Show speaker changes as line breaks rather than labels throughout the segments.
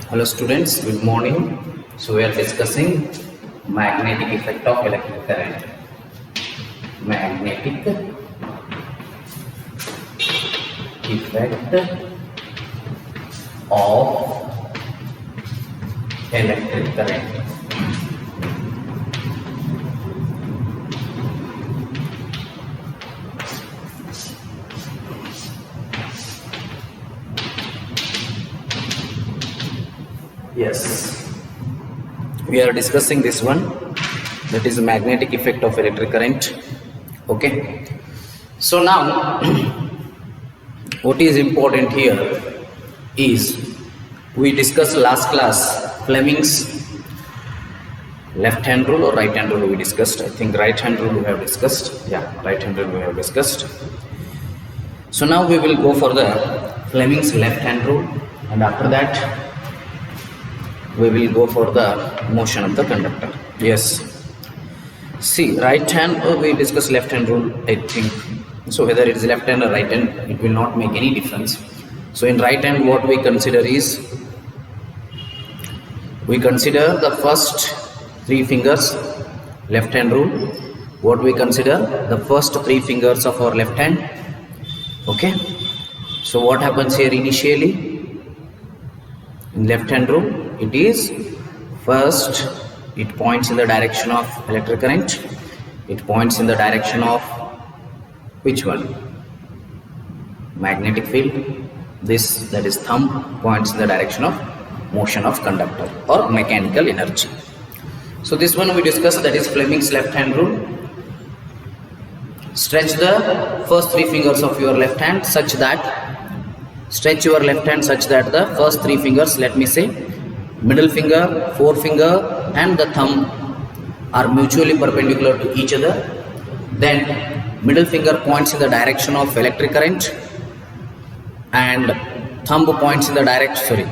Hello students, good morning. So we are discussing magnetic effect of electric current. Magnetic effect of electric current. Yes, we are discussing this one, that is magnetic effect of electric current. Okay, so now what is important here is we discussed last class Fleming's left hand rule or right hand rule we discussed. I think right hand rule we have discussed. Yeah, right hand rule we have discussed. So now we will go for the Fleming's left hand rule, and after that we will go for the motion of the conductor. Yes, see, right hand we discuss left hand rule, I think. So whether it is left hand or right hand, it will not make any difference. So in right hand what we consider is, we consider the first three fingers, left hand rule. What we consider the first three fingers of our left hand. Okay, so what happens here initially in left hand rule? It is first it points in the direction of electric current. It points in the direction of which one? Magnetic field. This, that is thumb, points in the direction of motion of conductor or mechanical energy. So this one we discussed, that is Fleming's left hand rule. Stretch the first three fingers of your left hand such that, stretch your left hand such that the first three fingers, let me say middle finger, forefinger and the thumb are mutually perpendicular to each other. Then middle finger points in the direction of electric current and thumb points in the direction,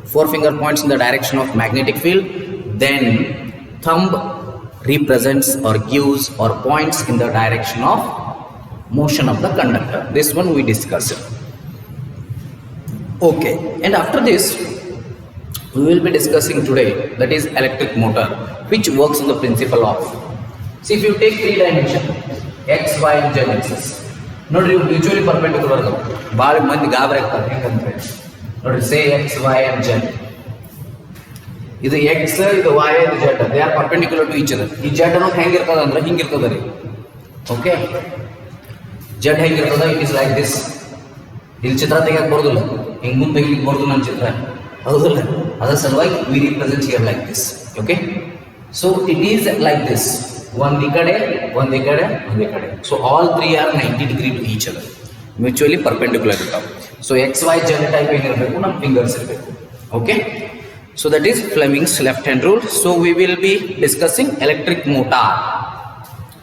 forefinger points in the direction of magnetic field. Then thumb represents or gives or points in the direction of motion of the conductor. This one we discussed. Okay, and after this we will be discussing today, that is electric motor, which works on the principle of, see, if you take three dimension x, y and z axis, nodri mutually perpendicular baal mandi gabare agtare hengandre nodri, say x, y and z, idu x, idu y, idu z, they are perpendicular to each other. Ee z anno hengirtada andre hingirtada ರೀ. Okay, z hengirtada, it is like this. ಇಲ್ಲಿ ಚಿತ್ರ ತೆಗೆಯಕ್ಕೆ ಬರೋದಿಲ್ಲ, ಹಿಂಗೆ ಮುಂದೆ ತೆಗಿಲಿಕ್ಕೆ ಬರೋದು ನನ್ನ ಚಿತ್ರ, ಹೌದಲ್ಲ? ಅದರ ಸಲುವಾಗಿ we represent here like this. Okay, so it is like this, one ಈ ಕಡೆ, one ಈ ಕಡೆ, one ಈ ಕಡೆ. So all three are 90 degree to each other, mutually perpendicular ಇರ್ತಾವೆ. So x, y, z type ಏನಿರಬೇಕು, ನಮ್ಮ fingers ಇರಬೇಕು. Okay, so that is Fleming's left hand rule. So we will be discussing electric motor.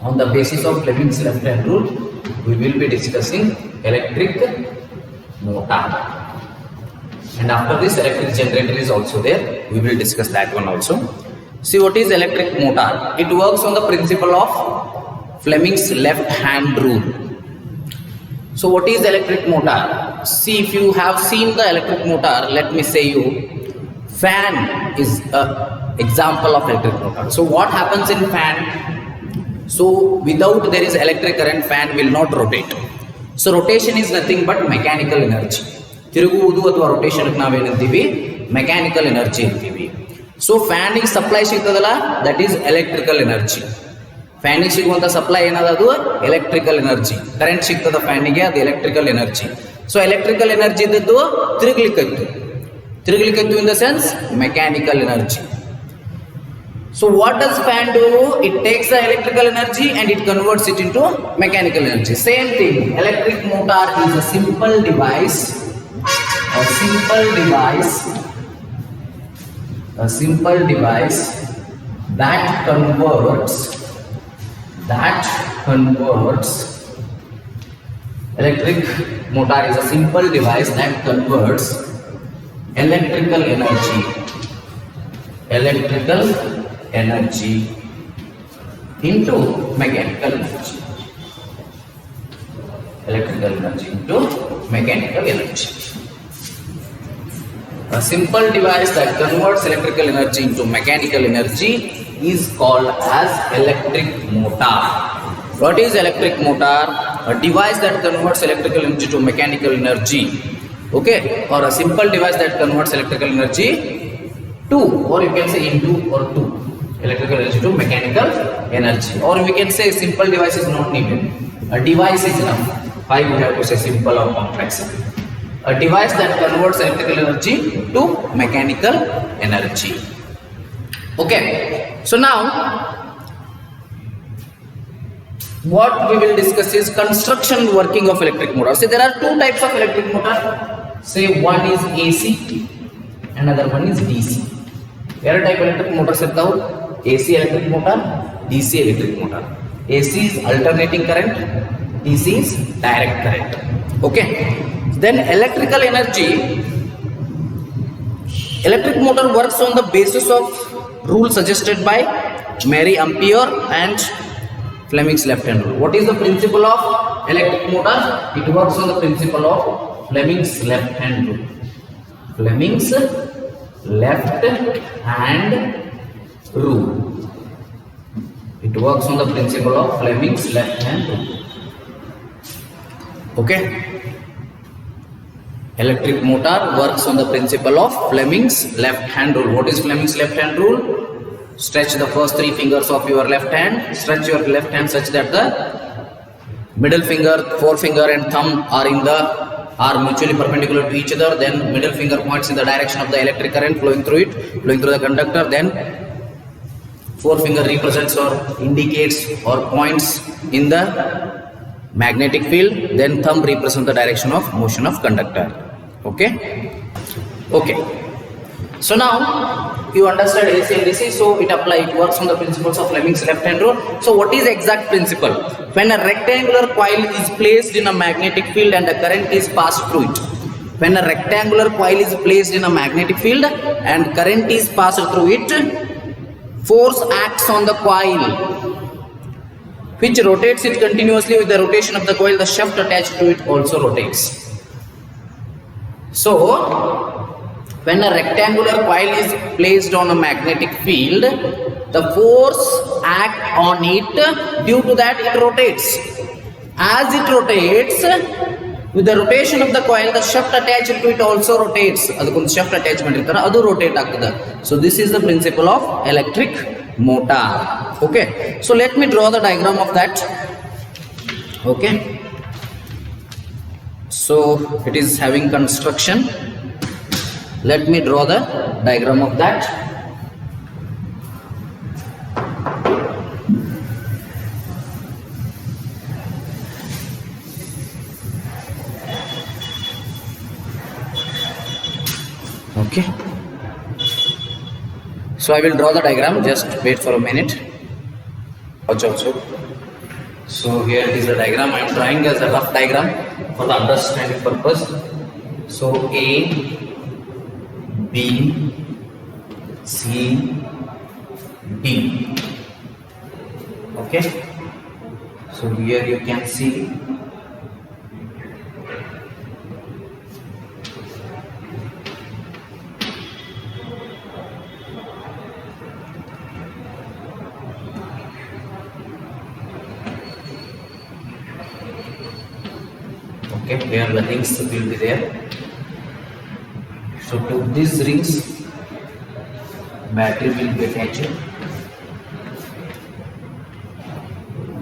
On the basis of Fleming's left hand rule, we will be discussing electric motor. And after this, electric generator is also there. We will discuss that one also. See, what is electric motor? It works on the principle of Fleming's left hand rule. So what is electric motor? See, if you have seen the electric motor, let me say you, fan is a example of electric motor. So what happens in fan? So without there is electric current, fan will not rotate. So rotation is nothing but mechanical energy. ತಿರುಗುವುದು ಅಥವಾ rotation ನಾವೇನಂತೀವಿ, mechanical energy ಅಂತೀವಿ. So ಫ್ಯಾನಿಗೆ supply ಸಿಗ್ತದಲ್ಲ, that is electrical energy. ಫ್ಯಾನಿಗೆ ಸಿಗುವಂಥ supply ಏನದ, ಅದು electrical energy. Current ಸಿಗ್ತದ ಫ್ಯಾನಿಗೆ, ಅದು electrical energy. So electrical energy ಇದ್ದದ್ದು ತಿರುಗ್ಲಿಕ್ಕಿತ್ತು in the sense mechanical energy. So what does fan do? It takes the electrical energy and it converts it into mechanical energy. Same thing, electric motor is a simple device that converts electric motor is a simple device that converts electrical energy into mechanical energy. Electrical energy into mechanical energy. A simple device that converts electrical energy into mechanical energy is called as electric motor. What is electric motor? A device that converts electrical energy to mechanical energy. Okay, or a simple device that converts electrical energy to, or you can say into or to, electrical energy to mechanical energy. Or we can say simple device is not needed. A device is enough. Why we have to say simple or complex? A device that converts electrical energy to mechanical energy. Okay, so now what we will discuss is construction working of electric motor. So there are two types of electric motor. Say one is AC, another one is DC. Two type electric motors irtavu: AC electric motor, DC electric motor. AC is alternating current, DC is direct current. Okay. Then electrical energy. Electric motor works on the basis of rule suggested by Mary Ampere and Fleming's left-hand rule. What is the principle of electric motor? It works on the principle of Fleming's left-hand rule. Fleming's left-hand rule. It works on the principle of Fleming's left-hand rule. Okay. Electric motor works on the principle of Fleming's left-hand rule. What is Fleming's left-hand rule? Stretch the first three fingers of your left hand. Stretch your left hand such that the middle finger, forefinger and thumb are mutually perpendicular to each other. Then middle finger points in the direction of the electric current flowing through the conductor. Then forefinger represents or indicates or points in the magnetic field. Then thumb represents the direction of motion of conductor. Okay. So now you understand AC and DC. So it works on the principles of Fleming's left-hand rule. So what is exact principle? When a rectangular coil is placed in a magnetic field and a current is passed through it. When a rectangular coil is placed in a magnetic field and current is passed through it, force acts on the coil, which rotates it continuously. With the rotation of the coil, the shaft attached to it also rotates. So, when a rectangular coil is placed on a magnetic field, the force acts on it. Due to that, it rotates. As it rotates, with the rotation of the coil, the shaft attached to it also rotates. Adukku shaft attachment irtara, adu rotate agtade. So, this is the principle of electric motor. Okay. So, let me draw the diagram of that. Okay. So it is having construction. Let me draw the diagram of that. Okay. So I will draw the diagram. Just wait for a minute. So here is the diagram. I am drawing as a rough diagram for the understanding purpose. So A, B, C, D. Okay. So here you can see where the rings will be there. So to these rings, battery will be attached.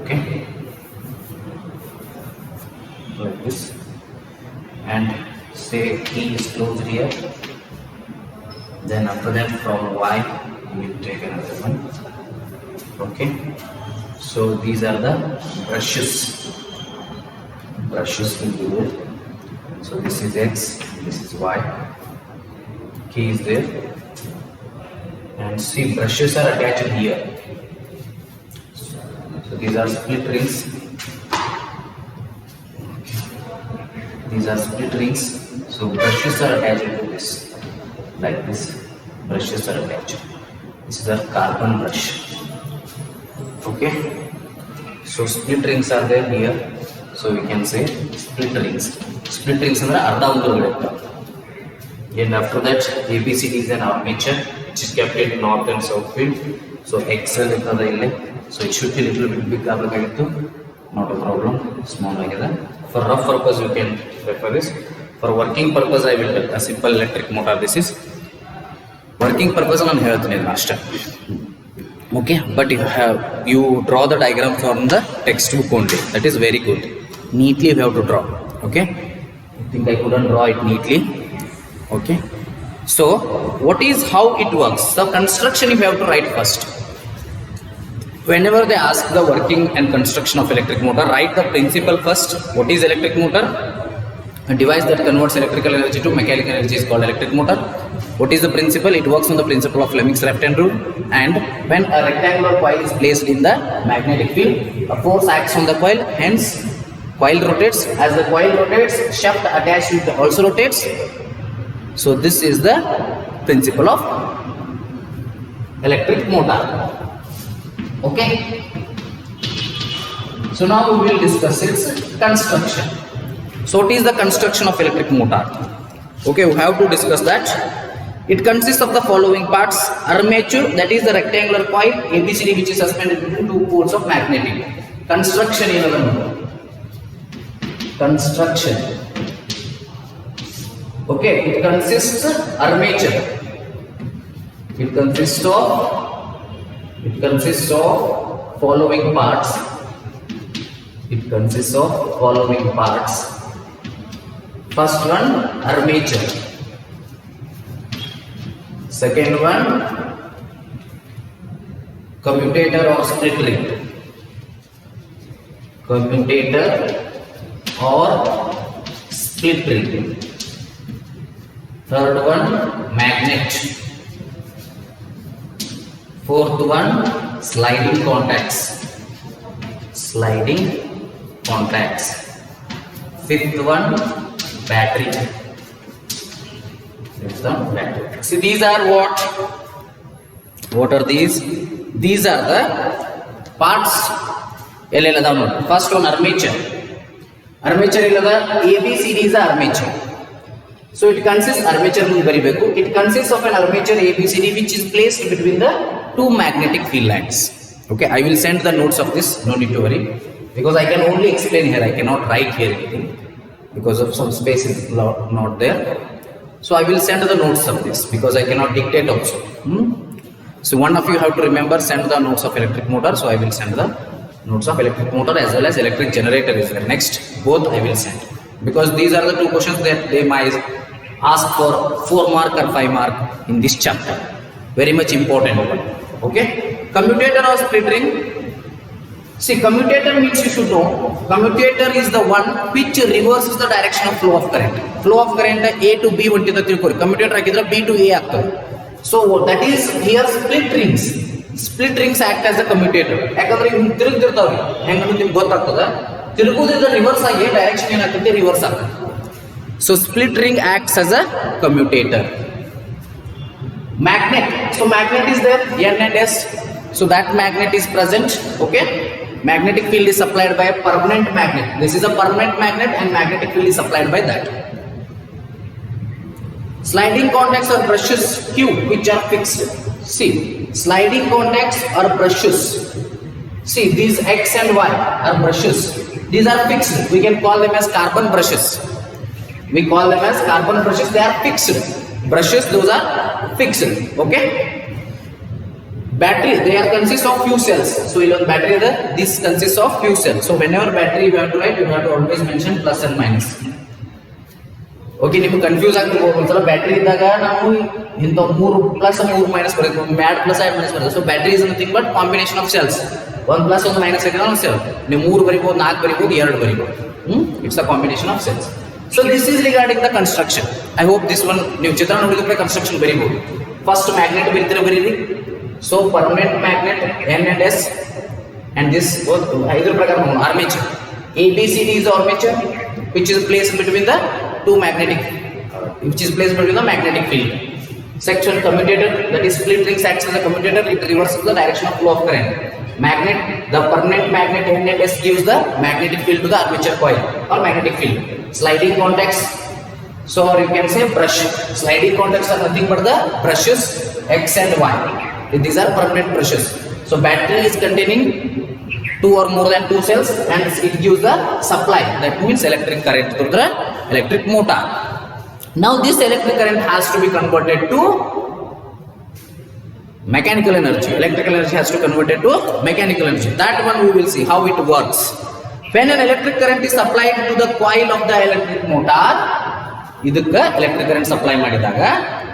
Okay, like this, and say key is closed here. Then after that, from Y we will take another one. Okay, so these are the brushes. Brushes will be there. So this is X, this is Y. Key is there, and see, brushes are attached here. So these are split rings. These are split rings. So brushes are attached to this, like this. Brushes are attached. This is a carbon brush. Okay. So split rings are there here. So we can say split rings. Split rings are arda undu. And after that, ABCD is an armature which is kept in north and south field. So XL is the so it should be a little bit big, not a problem, small like that. For rough purpose, you can refer this. For working purpose, I will a simple electric motor. This is working purpose on health master. Okay, but you draw the diagram from the textbook only. That is very good. Neatly you have to draw. Okay, I think I couldn't draw it neatly. Okay, so what is how it works? The construction you have to write first. Whenever they ask the working and construction of electric motor, write the principle first. What is electric motor? A device that converts electrical energy to mechanical energy is called electric motor. What is the principle? It works on the principle of Fleming's left-hand rule. And when a rectangular coil is placed in the magnetic field, a force acts on the coil, hence coil rotates. As the coil rotates, shaft attached to it also rotates. So this is the principle of electric motor. Okay. So now we will discuss its construction. So what is the construction of electric motor? Okay, we have to discuss that. It consists of the following parts: armature, that is the rectangular coil ABCD which is suspended between two poles of magnetic. Construction in other motor. Construction. Okay, it consists armature. It consists of following parts. It consists of following parts. First one, armature. Second one, commutator or split ring. Commutator or split ring. Third one, magnet. Fourth one, sliding contacts. Sliding contacts. Fifth one, battery. Fifth one, battery. See, these are what? What are these? These are the parts. First one, armature. Armature ABCD is armature. So it consists It consists of an armature ABCD which is placed between the two magnetic field lines. Okay, I will send the notes of this. No need to worry, because I can only explain here. I cannot write here anything because of some space is not there. So I will send the notes of this because I cannot dictate also. So one of you have to remember send the notes of electric motor. So I will send the notes of electric motor as well as electric generator is there. Next, both I will send, because these are the two questions that they might ask for 4 mark or 5 mark in this chapter. Very much important one. Okay. Commutator or split ring. See, commutator means you should know. Commutator is the one which reverses the direction of flow of current. Flow of current A to B ontiದ ತಿಳ್ಕೊರಿ. Commutator ಹಾಕಿದ್ರೆ B to A ಆಗ್ತದೆ. So that is here split rings. Split rings act as a commutator. ಯಾಕಂದ್ರೆ ಇವು ತಿರುಗ್ತಿರ್ತಾವ್ರಿ. ಹೆಂಗಂತ ನಿಮಗೆ ಗೊತ್ತಾಗ್ತದ. ತಿರುಗುವುದರಿಂದ reverse ಆಗಿ direction ಏನಾಗ್ತದೆ, reverse ಆಗ್ತದೆ. So split ring acts as a commutator. Magnet. So magnet is there, N and S. So that magnet is present. Okay. Magnetic field is supplied by a permanent magnet. This is a permanent magnet and magnetic field is supplied by that. Sliding contacts are brushes Q which are fixed. See, sliding contacts are brushes. See, these X and Y are brushes. These are fixed. We can call them as carbon brushes. We call them as carbon brushes. They are fixed. Brushes, those are fixed. Okay. Battery, they are consist of few cells. So battery, this consists of few cells. So whenever battery you have to write, you have to always mention plus and minus. Okay, ನಿಮಗೆ confuse ಆಗ್ತಿರ್ಬೋದು ಒಂದ್ಸಲ battery ಇದ್ದಾಗ ನಾವು ಇಂಥ 3 plus 3 minus ಬರೀತೀವಿ, ಮ್ಯಾಡ್ plus add minus ಬರೀತೀವಿ. So battery is nothing but combination of cells. 1 plus 1 minus ಆಗಿದ್ರೆ ಒಂದು ಸೆಲ್. ನೀವು 3 ಬರೀಬೋದು, 4 ಬರೀಬೋದು, 2 ಬರೀಬೋದು. It's a combination of cells. So this is regarding the construction. I hope this one ನೀವು ಚಿತ್ರ ನೋಡಿದ್ರೆ construction ಬರೀಬೋದು. First magnet ಬರೀರಿ. So permanent magnet N and S, and this either ಪ್ರಕಾರ armature. ABCD is armature which is placed between the two magnetic field. Section commutator, that is split rings acts as a commutator. It reverses the direction of flow of current. Magnet, the permanent magnet N and S gives the magnetic field to the armature coil or magnetic field. Sliding contacts. So or you can say brush. Sliding contacts are nothing but the brushes X and Y. These are permanent brushes. So battery is containing 2 or more than 2 cells and it gives the supply. That means electric current to the electric motor. Now this electric current has to be converted to mechanical energy. Electrical energy has to be converted to mechanical energy. That one we will see how it works. When an electric current is applied to the coil of the electric motor, idukka electric current supply ಮಾಡಿದಾಗ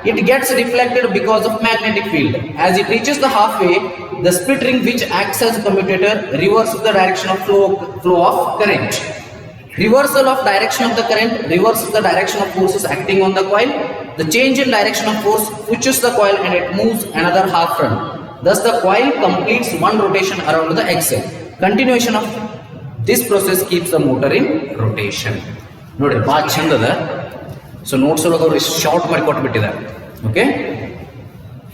it gets reflected because of magnetic field. As it reaches the halfway, the split ring which acts as a commutator reverses the direction of flow of current. Reversal of direction of the current reverses the direction of forces acting on the coil. The change in direction of force pushes the coil and it moves another half run. Thus the coil completes one rotation around the axle. Continuation of this process keeps the motor in rotation. Nodi baa chandada. So notes ಅವರು short ಮಾಡಿ ಕೊಟ್ಬಿಟ್ಟಿದ್ದಾರೆ. Okay,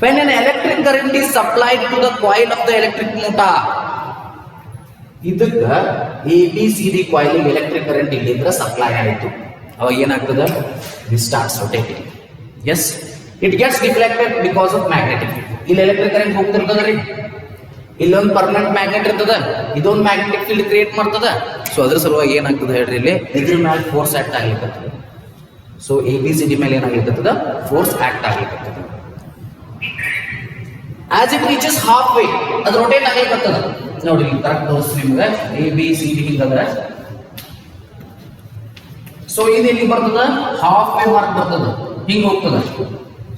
when an electric current is supplied to the coil of the electric motor, ಇದಕ್ಕ ABCD coil electric current ಇಲ್ಲಿಂದ supply ಆಯಿತು. ಅವಾಗ ಏನಾಗ್ತದೆ? This starts rotating. Yes, it gets deflected because of magnetic field. ಇಲ್ಲಿ electric current ಹೋಗ್ತಿರ್ತದರಿ, ಇಲ್ಲೊಂದು permanent magnet ಇರ್ತದ, ಇದೊಂದು magnetic field create ಮಾಡ್ತದ. ಸೊ ಅದ್ರ ಸಲುವಾಗಿ ಏನಾಗ್ತದೆ ಹೇಳ್ರಿ, ಇಲ್ಲಿ ಇದ್ರ ಮೇಲೆ ಫೋರ್ಸ್ ಆಕ್ಟ್ ಆಗ್ಲಿಕ್ಕೆ. ಸೊ ABCD ಮೇಲೆ ಏನಾಗ್ಲಿಕ್ಕೆ ಫೋರ್ಸ್ ಆಕ್ಟ್ ಆಗ್ಲಿಕ್ಕೆ. As it reaches halfway, ಅದು ರೊಟೇಟ್ ಆಗ್ಲಿಕ್ಕೆ ನೋಡಿ ಕರೆಕ್ಟ್ ತೋರಿಸಿ ನಿಮ್ಗೆ. ABCD ಹಿಂಗಂದ್ರೆ ಸೊ ಇದು ಇಲ್ಲಿ ಬರ್ತದ, halfway ಮಾರ್ಕ್ ಬರ್ತದ, ಹಿಂಗ ಹೋಗ್ತದ.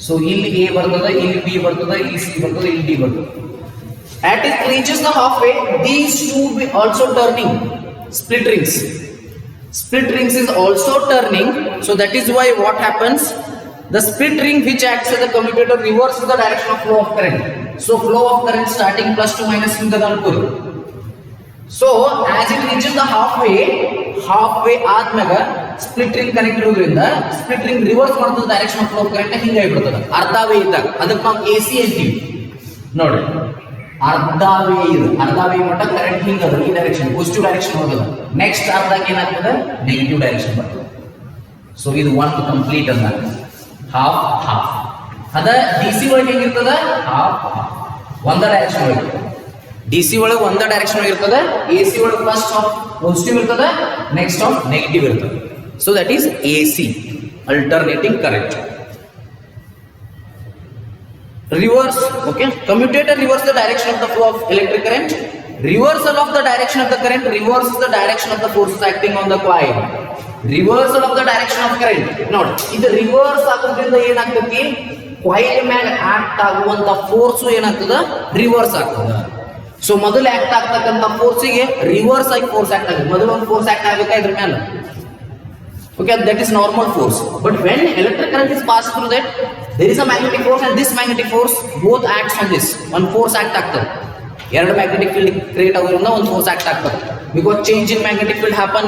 ಸೊ ಇಲ್ಲಿ A ಬರ್ತದ, ಇಲ್ಲಿ B ಬರ್ತದ, ಇಲ್ಲಿ C ಬರ್ತದ, ಇಲ್ಲಿ D ಬರ್ತದ. As it reaches the halfway, these two be also turning. Split rings. Split rings is also turning. So that is why what happens? The split ring which acts as a commutator reverses the direction of flow of current. So flow of current starting plus to minus into the puri. So as it reaches the halfway ಆದ್ಮೇಲೆ split ring connect ಇರೋದ್ರಿಂದ split ring reverse ಮಾಡ್ತದ direction of flow of current ಹಿಂಗಾಗಿ ಬಿಡ್ತದ. ಅರ್ಧ way ಇದ್ದಾಗ ಅದಕ್ಕೆ ನಾವು AC ಅಂತೀವಿ. ನೋಡಿ ಅರ್ಧ ವೇ ಇದು, ಅರ್ಧ ವೇ ಮಟ್ಟ ಕರೆಂಟ್ ಹಿಂಗದ, ಈ ಡೈರೆಕ್ಷನ್ ಪಾಸಿಟಿವ್ ಡೈರೆಕ್ಷನ್ ಹೋಗಲ್ಲ. ನೆಕ್ಸ್ಟ್ ಅರ್ಧಕ್ಕೆ ಏನಾಗ್ತದೆ? ನೆಗೆಟಿವ್ ಡೈರೆಕ್ಷನ್ ಬರ್ತದೆ. ಸೊ ಇದು ಒಂದು ಕಂಪ್ಲೀಟ್ ಅಲ್ಲ, ಹಾಫ್ ಹಾಫ್. ಅದ DC ಒಳಗೆ ಹೆಂಗಿರ್ತದ? ಹಾಫ್ ಹಾಫ್, ಒಂದ ಡೈರೆಕ್ಷನ್ ಒಳಗೆ. DC ಒಳಗೆ ಒಂದ ಡೈರೆಕ್ಷನ್ ಇರ್ತದೆ, AC ಒಳಗೆ ಫಸ್ಟ್ ಆಫ್ ಪಾಸಿಟಿವ್ ಇರ್ತದೆ, ನೆಕ್ಸ್ಟ್ ಆಫ್ ನೆಗೆಟಿವ್ ಇರ್ತದೆ. So that is AC, alternating current. Reverse, okay, commutator reverses the direction of the flow of electric current. Reversal of the direction of the current reverses the direction of the forces acting on the coil. Reversal of the direction of current. Note, ಇದು reverse ಆಗೋದ್ರಿಂದ ಏನಾಗ್ತೈತಿ? Coil ಮೇಲೆ act ಆಗುವಂತ force ಏನಾಗ್ತದ? Reverse ಆಗ್ತದ. So ಮೊದಲು act ಆಗ್ತಕ್ಕಂಥ ಫೋರ್ಸಿಗೆ reverse ಆಗಿ ಫೋರ್ಸ್ ಆಕ್ಟ್ ಆಗುತ್ತೆ. ಮೊದಲು ಒಂದು ಫೋರ್ಸ್ ಆಕ್ಟ್ ಆಗಬೇಕಾ ಇದ್ರ ಮೇಲೆ. Okay, that is normal force. But when electric current is passed through that, there is a magnetic force and this magnetic force both acts on this. One force act ಆಗ್ತದೆ. ಎರಡು magnetic field create ಆಗೋದ್ರಿಂದ ಒಂದು force act ಆಗ್ತದೆ. Because change in magnetic field happen.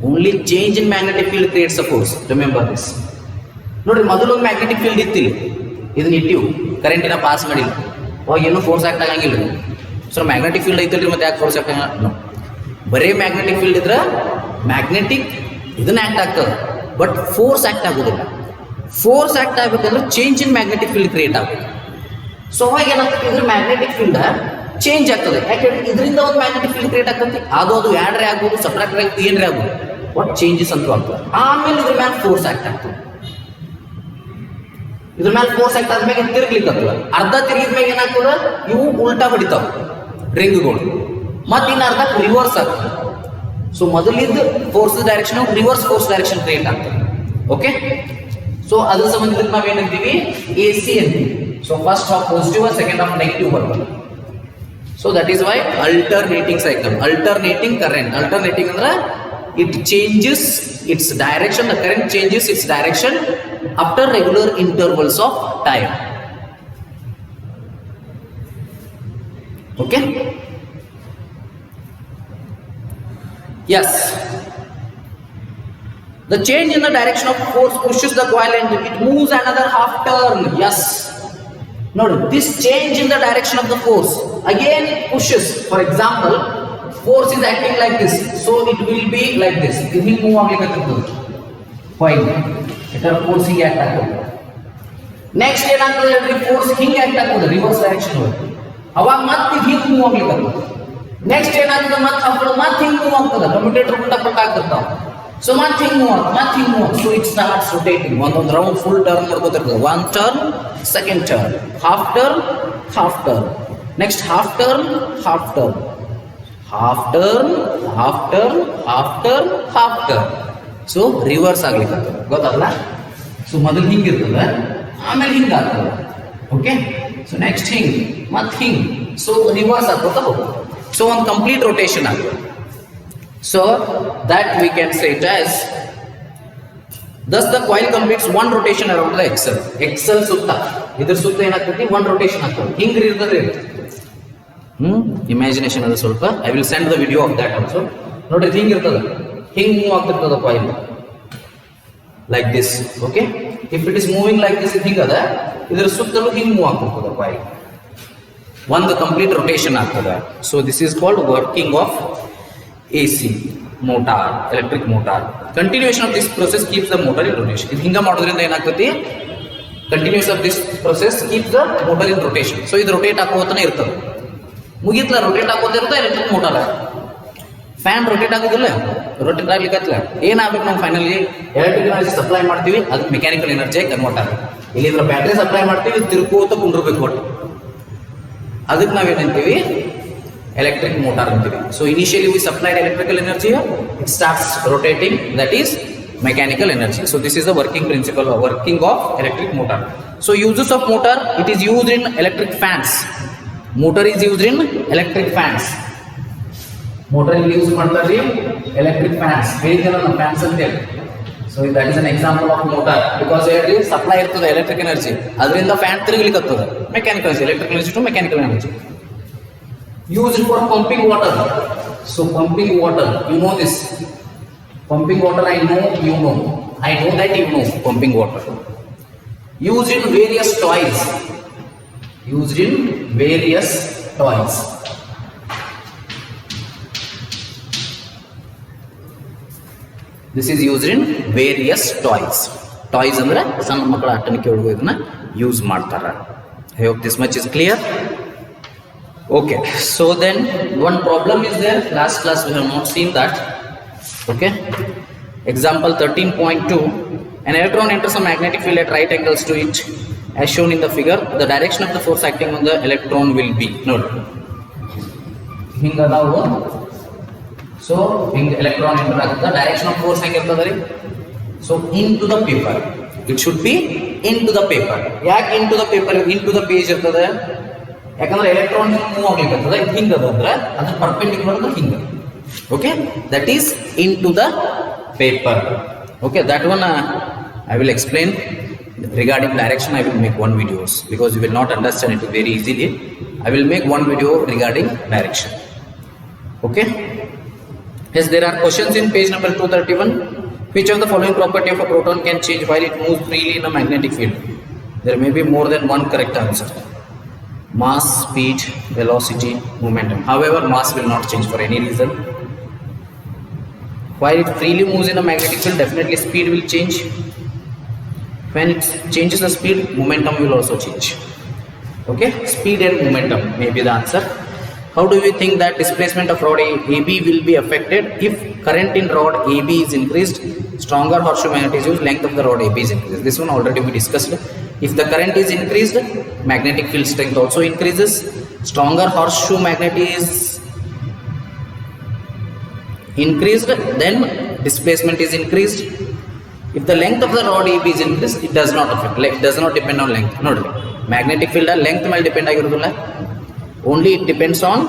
Only change in magnetic field creates a force. Remember this. ನೋಡ್ರಿ, ಮೊದಲು ಒಂದು magnetic field ಇತ್ತಿಲ್ಲ, ಇದನ್ನ ಇಟ್ಟಿವು, ಕರೆಂಟಿನ ಪಾಸ್ ಮಾಡಿಲ್ಲ, ಅವಾಗ ಏನು ಫೋರ್ಸ್ ಆಕ್ಟ್ ಆಗಂಗಿಲ್ಲ. ಸೊ ಮ್ಯಾಗ್ನೆಟಿಕ್ ಫೀಲ್ಡ್ ಐತಿಲ್ರಿ, ಮತ್ತೆ ಯಾಕೆ ಫೋರ್ಸ್ ಆಕ್ಟ್ ಆಗಲ್ಲ? ಬರೀ ಮ್ಯಾಗ್ನೆಟಿಕ್ ಫೀಲ್ಡ್ ಇದ್ರೆ ಮ್ಯಾಗ್ನೆಟಿಕ್ ಇದನ್ನ ಆಕ್ಟ್ ಆಗ್ತದೆ, ಬಟ್ ಫೋರ್ಸ್ ಆಕ್ಟ್ ಆಗೋದಿಲ್ಲ. ಫೋರ್ಸ್ ಆಕ್ಟ್ ಆಗ್ಬೇಕಂದ್ರೆ change in magnetic field create ಆಗಬೇಕು. ಸೊ ಅವಾಗ ಏನಾಗ್ತದೆ? ಇದ್ರ ಮ್ಯಾಗ್ನೆಟಿಕ್ ಫೀಲ್ಡ್ ಚೇಂಜ್ ಆಗ್ತದೆ. ಯಾಕೆಂದ್ರೆ ಇದರಿಂದ ಒಂದು ಮ್ಯಾಗ್ನೆಟಿಕ್ ಫೀಲ್ಡ್ ಕ್ರಿಯೇಟ್ ಆಗ್ತದೆ, ಅದು ಎರಡರೇ ಆಗ್ಬೋದು, ಸಬ್ಟ್ರಾಕ್ಟ್ ಆಗಿ ಏನರೇ ಆಗ್ಬೋದು, ಬಟ್ ಚೇಂಜಸ್ ಅಂತೂ ಆಗ್ತದೆ. ಆಮೇಲೆ ಇದ್ರ ಮೇಲೆ ಫೋರ್ಸ್ ಆಕ್ಟ್ ಆಗ್ತದೆ. ಇದ್ರ ಮೇಲೆ ಫೋರ್ಸ್ ಆಕ್ಟ್ ಆದ್ಮೇಲೆ ತಿರ್ಗ್ಲಿಕ್ಕೆ ಆಗ್ತದೆ. ಅರ್ಧ ತಿರುಗಿದ ಮೇಲೆ ಏನಾಗ್ತದೆ? ಇವು ಉಲ್ಟಾ ಹೊಡಿತಾವ ರಿಂಗ್ಗಳು, ಮತ್ತೆ ಇನ್ನು ಅರ್ಧ ರಿವರ್ಸ್ ಆಗ್ತದೆ. ಸೊ ಮೊದಲಿದ್ದು force direction reverse force direction create ಆಗ್ತದೆ. ಓಕೆ, ಸೊ ಅದ್ರ ಸಂಬಂಧಿತ ನಾವೇನಂತೀವಿ? AC ಅಂತೀವಿ. So first half positive, second half negative ಬರ್ತದೆ. So that is why alternating cycle, alternating current. Alternating ಅಂದ್ರೆ it changes its direction, the current changes its direction after regular intervals of time. Okay, yes, the change in the direction of force pushes the coil and it moves another half turn. Yes, notice this change in the direction of the force again it pushes. For example, force is acting like this, so it will be like this. It will move aglikattu. Coil ಇದರ force ಹಿಂಗೆ act ಆಗ್ತದೆ. Next ಏನಾಗ್ತದೆ ಹೇಳ್ರಿ, force ಹಿಂಗೆ act ಆಗ್ತದೆ reverse direction ಒಳಗೆ. ಅವಾಗ ಮತ್ತೆ ಹಿಂಗೆ ಮೂವ್ ಆಗ್ಲಿಕ್ಕೆ. ನೆಕ್ಸ್ಟ್ ಏನಾಗ್ತದೆ, ಮತ್ತೆ ಹಿಂಗೆ ಮೂವ್ ಆಗ್ತದೆ. ಕಮ್ಯುಟೇಟರ್ ಉಲ್ಟಾ ಪಲ್ಟಾ ಆಗ್ತಿರ್ತಾವ. ಸೊ ಮತ್ತೆ ಹಿಂಗೆ ಮೂವ್ ಆಗ್ತದೆ, ಮತ್ತೆ ಹಿಂಗೆ move. So it starts rotating. ಒಂದೊಂದು ರೌಂಡ್ ಫುಲ್ ಟರ್ನ್ ಮಾಡ್ಕೋತಿರ್ತದೆ. One turn, second turn, half turn, half turn, next half turn, half turn, half turn, half turn, half turn, half turn. So reverse ಆಗ್ಲಿಕ್ಕೆ ಗೊತ್ತಲ್ಲ. So ಮೊದಲು ಹಿಂಗಿರ್ತದೆ, ಆಮೇಲೆ ಹಿಂಗಾಗ್ತದೆ. Okay, so next ಹಿಂಗ್, ಮತ್ತೆ ಹಿಂಗ್. So reverse ಆಗ್ಕೋತಾ ಹೋಗ್ತದೆ. So ಒಂದು ಕಂಪ್ಲೀಟ್ ರೊಟೇಷನ್ ಆಗ್ತದೆ. So that we can say it as, thus the coil completes one rotation around the axle. Axle ಸುತ್ತ, ಇದ್ರ ಸುತ್ತ ಏನಾಗ್ತೈತಿ, one rotation ಆಗ್ತದೆ. ಹಿಂಗ್ ಇರ್ತದೆ. ಇಮ್ಯಾಜಿನೇಷನ್ ಅದ ಸ್ವಲ್ಪ. I will send the video of that also. ನೋಡ್ರಿ ಹಿಂಗ್ ಇರ್ತದೆ, ಹಿಂಗ್ ಮೂವ್ ಆಗ್ತಿರ್ತದ coil like this. Okay, if it is moving like this, ಹಿಂಗ ಅದ, ಇದ್ರ ಸುತ್ತಲೂ ಹಿಂಗ್ ಮೂವ್ ಆಗ್ತಿರ್ತದ ಕಾಯಿಲ್. ಒಂದು ಕಂಪ್ಲೀಟ್ ರೊಟೇಷನ್ ಆಗ್ತದೆ. So this is called working of AC motor, electric motor. Continuation of this process keeps the motor in rotation. ಇದು ಹಿಂಗ ಮಾಡೋದ್ರಿಂದ ಏನಾಗ್ತೈತಿ, continues of this process keeps the motor in rotation. So ಇದು rotate ಹಾಕೋತಾನೆ ಇರ್ತದೆ. ಮುಗಿತ್ಲ, rotate ಹಾಕೋತಾ ಇರುತ್ತೆ ಎಲೆಕ್ಟ್ರಿಕ್ ಮೋಟರ್. ಫ್ಯಾನ್ ರೊಟೇಟ್ ಆಗೋದಿಲ್ಲ, ರೊಟೇಟ್ ಆಗ್ಲಿಕ್ಕತ್ತಲ್ಲ. ಏನಾಗಬೇಕು, ನಾವು ಫೈನಲಿ ಎಲೆಕ್ಟ್ರಿಕ್ ಎನರ್ಜಿ ಸಪ್ಲೈ ಮಾಡ್ತೀವಿ, ಅದಕ್ಕೆ ಮೆಕ್ಯಾನಿಕಲ್ ಎನರ್ಜಿ ಕನ್ವರ್ಟ್ ಆಗುತ್ತೆ. ಇಲ್ಲಿ ಇದ್ರ ಬ್ಯಾಟ್ರಿ ಸಪ್ಲೈ ಮಾಡ್ತೀವಿ, ತಿರ್ಕೋತ ಕುಂಡಿರ್ಬೇಕು ಒಟ್ಟು. ಅದಕ್ಕೆ ನಾವೇನಂತೀವಿ, electric motor antivi. So initially we supplied electrical energy, it starts rotating, that is mechanical energy. So this is the working principle of working of electric motor. So uses of motor, it is used in electric fans. Motor is used in electric fans. Motor is used ಮಾಡ್ತಾರೆ electric fans. ಹೇಳಿದಲ್ಲ ನಾವು fans ಅಂತ ಹೇಳಿ. So that is an example of motor, because here supply ಇರ್ತದೆ electric energy, ಅದರಿಂದ fan ತಿರುಗಲಿಕ್ಕೆ mechanical energy, electrical energy to mechanical energy. Used for pumping water. So pumping water, you know this. Pumping water, I know, you know. I know that you know pumping water. Used in various toys. Used in various toys. This is used in various toys. Toys ಅಂದ್ರೆ ಸಣ್ಣ ಮಕ್ಕಳ ಆಟನಿಕೆ ಒಳಗೆ ಇದನ್ನ use ಮಾಡ್ತಾರೆ. I hope this much is clear. Okay, so then one problem is there. Last class we have not seen that. Okay, example 13.2. An electron enters a magnetic field at right angles to it, as shown in the figure. The direction of the force acting on the electron will be. Note. Hinga dawo. So hinga electron enter agutta. Direction of force henge irtadari. So into the paper. It should be into the paper. Yak into the paper, into the page irtade. ಯಾಕಂದ್ರೆ electron move ಆಗ್ಲಿಕ್ಕೆ ಇದು ಹಿಂಗದ ಅಂದ್ರೆ ಅದ್ರ perpendicular ಹಿಂಗ. Okay, that is into the paper. Okay, that one I will explain regarding direction. I will make one videos because you will not understand it very easily. I will make one video regarding direction. Okay, yes, there are questions in page number 231. Which of the following property of a proton can change while it moves freely in a magnetic field? There may be more than one correct answer. Mass, speed, velocity, momentum. However, mass will not change for any reason. While it freely moves in a magnetic field, definitely speed will change. When it changes the speed, momentum will also change. Okay, speed and momentum may be the answer. How do we think that displacement of rod AB will be affected if current in rod AB is increased? Stronger horseshoe magnet is used, length of the rod AB is increased. This one already we discussed. If the current is increased, magnetic field strength also increases. Stronger horseshoe magnet is increased, then displacement is increased. If the length of the rod AB is increased, it does not affect. It does not depend on length. No, magnetic field length ಮೇಲೆ depend ಆಗಿರೋದಿಲ್ಲ. Only it depends on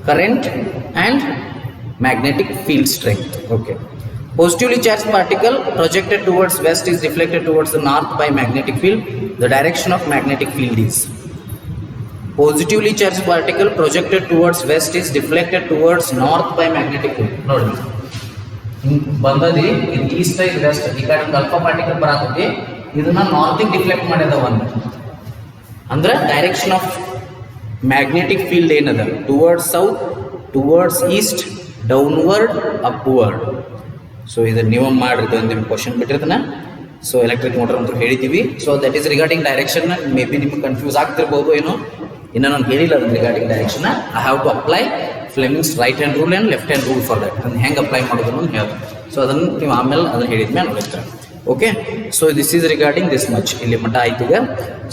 current and magnetic field strength. Okay. Positively charged particle projected towards west is reflected towards the north by magnetic field. The direction of magnetic field is. Positively charged particle projected towards west is deflected towards north by magnetic field. Nodi. ಬಂದದಿ ಇದು East side West, ಈ ಕಡೆ ಒಂದು alpha particle ಬರತೈತಿ, ಇದನ್ನ north ಗೆ deflect ಮಾಡಿದ ಒಂದು. ಅಂದ್ರೆ ಡೈರೆಕ್ಷನ್ ಆಫ್ ಮ್ಯಾಗ್ನೆಟಿಕ್ ಫೀಲ್ಡ್ ಏನದ, towards south, towards east, downward, upward. So ಇದು ನೀವು ಮಾಡಿದ್ದು ನಿಮ್ಮ ಕ್ವಶನ್ ಬಿಟ್ಟಿರ್ತಾನೆ. ಸೊ ಎಲೆಕ್ಟ್ರಿಕ್ ಮೋಟರ್ ಅಂತ ಹೇಳಿದ್ದೀವಿ. So that is regarding direction. Maybe ನಿಮ್ಗೆ ಕನ್ಫ್ಯೂಸ್ ಆಗ್ತಿರ್ಬೋದು ಏನೋ, ಇನ್ನು ನಾನು ಹೇಳಿಲ್ಲ ಅದನ್ನ regarding direction. I have to apply Fleming's right hand rule and left hand rule for that. ಅದನ್ನು ಹೆಂಗೆ ಅಪ್ಲೈ ಮಾಡೋದು ಅಂತ ಹೇಳಿ. ಸೊ ಅದನ್ನು ನೀವು ಆಮೇಲೆ ಅದನ್ನು ಹೇಳಿದ್ಮೇಲೆ ನೋಡಿರ್ತಾರೆ. Okay, so this is regarding this much. ಇಲ್ಲಿ ಮಟ್ಟ ಆಯ್ತು ಈಗ.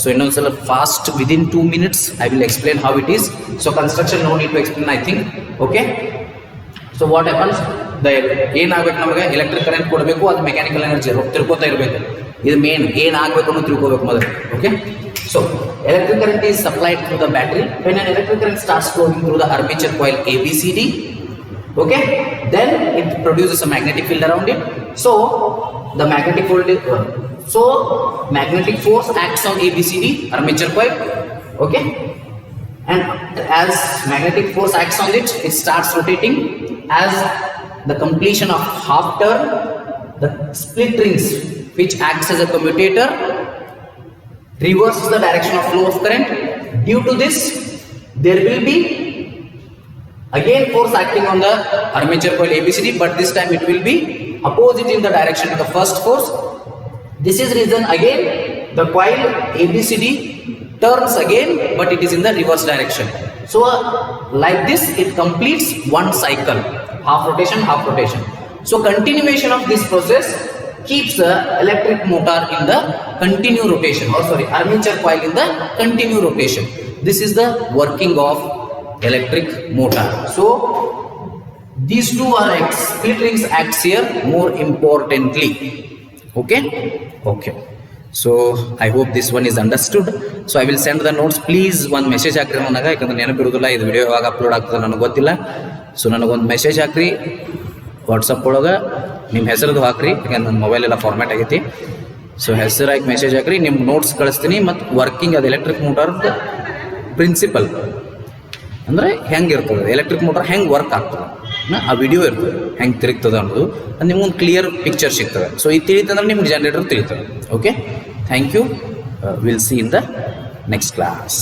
ಸೊ ಇನ್ನೊಂದ್ಸಲ fast within 2 minutes I will explain how it is. So construction no need to explain I think. Okay, so what happens, ಏನಾಗಬೇಕು ನಮಗೆ ಎಲೆಕ್ಟ್ರಿಕ್ ಕರೆಂಟ್ ಕೊಡಬೇಕು, ಅದು mechanical energy ತಿಳ್ಕೊತಾ ಇರಬೇಕು. ಇದು ಮೇನ್ ಏನಾಗಬೇಕು ಅನ್ನೋ ತಿಳ್ಕೋಬೇಕು ಮೊದಲು. Okay, so electric current is supplied through the battery. When an electric current starts flowing through the armature coil ABCD, okay, then it produces a magnetic field around it. So the magnetic force acts on ABCD armature coil. Okay, and as magnetic force acts on it, it starts rotating. As the completion of half turn, the split rings which acts as a commutator reverses the direction of flow of current. Due to this, there will be again force acting on the armature coil ABCD, but this time it will be opposite in the direction of the first force. This is reason again the coil ABCD turns again, but it is in the reverse direction. So like this it completes one cycle, half rotation, half rotation. So continuation of this process keeps the electric motor in the continue rotation, or sorry, armature coil in the continue rotation. This is the working of electric motor. So these two are split rings acts here more importantly. Okay, okay. So I hope this one is understood. So I will send the notes. Please one message ಹಾಕ್ರಿ ನನಗೆ, ಯಾಕಂದ್ರೆ ನೆನಪಿರೋದಿಲ್ಲ ಇದು video ಯಾವಾಗ upload ಆಗ್ತದೆ ನನಗೆ ಗೊತ್ತಿಲ್ಲ. So ನನಗೊಂದು message ಹಾಕ್ರಿ ವಾಟ್ಸಪ್ ಒಳಗೆ, ನಿಮ್ಮ ಹೆಸರದು ಹಾಕ್ರಿ, ಯಾಕಂದ್ರೆ ನನ್ನ ಮೊಬೈಲ್ ಎಲ್ಲ ಫಾರ್ಮ್ಯಾಟ್ ಆಗೈತಿ. ಸೊ ಹೆಸರಾಗಿ ಮೆಸೇಜ್ ಹಾಕ್ರಿ, ನಿಮ್ಮ ನೋಟ್ಸ್ ಕಳಿಸ್ತೀನಿ. ಮತ್ತು ವರ್ಕಿಂಗ್ ಅದು ಎಲೆಕ್ಟ್ರಿಕ್ ಮೋಟಾರ್ದು ಪ್ರಿನ್ಸಿಪಲ್ ಅಂದರೆ ಹೆಂಗೆ ಇರ್ತದೆ, ಎಲೆಕ್ಟ್ರಿಕ್ ಮೋಟಾರ್ ಹೆಂಗೆ ವರ್ಕ್ ಆಗ್ತದೆ, ಆ ವಿಡಿಯೋ ಇರ್ತದೆ ಹೆಂಗೆ ತಿರುಗ್ತದೆ ಅನ್ನೋದು, ಅದು ನಿಮ್ಗೊಂದು ಕ್ಲಿಯರ್ ಪಿಕ್ಚರ್ ಸಿಗ್ತದೆ. ಸೊ ಇದು ತಿಳಿತಂದ್ರೆ ನಿಮ್ಗೆ ಜನರೇಟರ್ ತಿಳಿತದೆ. Okay, thank you. Will see in the next class.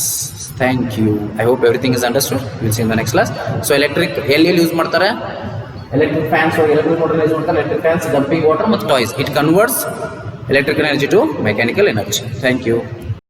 Thank you. I hope everything is understood. Will see in the next class. So electric ಎಲ್ಲಿ ಯೂಸ್ ಮಾಡ್ತಾರೆ, electric fans or electric motor use ಮಾಡ್ತಾರೆ. electric fans dumping water ಮತ್ತು toys. It converts electrical energy to mechanical energy. Thank you.